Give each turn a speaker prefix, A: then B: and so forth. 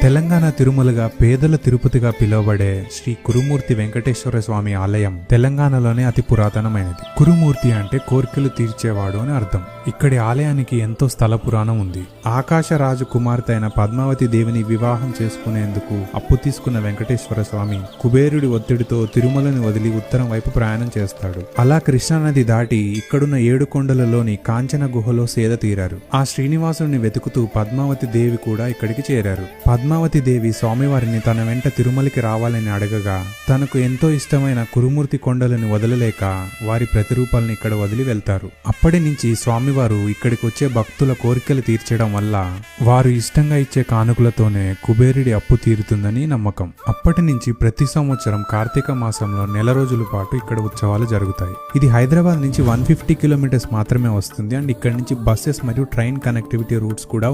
A: తెలంగాణ తిరుమలగా పేదల తిరుపతిగా పిలువబడే శ్రీ కురుమూర్తి వెంకటేశ్వర స్వామి ఆలయం తెలంగాణలోనే అతి పురాతనమైనది. కురుమూర్తి అంటే కోర్కెలు తీర్చేవాడు అని అర్థం. ఇక్కడి ఆలయానికి ఎంతో స్థల పురాణం ఉంది. ఆకాశరాజు కుమార్తె అయిన పద్మావతి దేవిని వివాహం చేసుకునేందుకు అప్పు తీసుకున్న వెంకటేశ్వర స్వామి కుబేరుడి ఒత్తిడితో తిరుమలని వదిలి ఉత్తరం వైపు ప్రయాణం చేస్తాడు. అలా కృష్ణానది దాటి ఇక్కడున్న 7 కొండలలోని కాంచన గుహలో సేద తీరారు. ఆ శ్రీనివాసుని వెతుకుతూ పద్మావతి దేవి కూడా ఇక్కడికి చేరారు. పద్మావతి దేవి స్వామివారిని తన వెంట తిరుమలకి రావాలని అడగగా తనకు ఎంతో ఇష్టమైన కురుమూర్తి కొండలను వదలలేక వారి ప్రతిరూపాలను ఇక్కడ వదిలి వెళ్తారు. అప్పటి నుంచి స్వామివారు ఇక్కడికి వచ్చే భక్తుల కోరికలు తీర్చడం వల్ల వారు ఇష్టంగా ఇచ్చే కానుకలతోనే కుబేరుడి అప్పు తీరుతుందని నమ్మకం. అప్పటి నుంచి ప్రతి సంవత్సరం కార్తీక మాసంలో నెల రోజుల పాటు ఇక్కడ ఉత్సవాలు జరుగుతాయి. ఇది హైదరాబాద్ నుంచి 150 కిలోమీటర్స్ మాత్రమే వస్తుంది. అండ్ ఇక్కడ నుంచి బస్సెస్ మరియు ట్రైన్ కనెక్టివిటీ రూట్స్ కూడా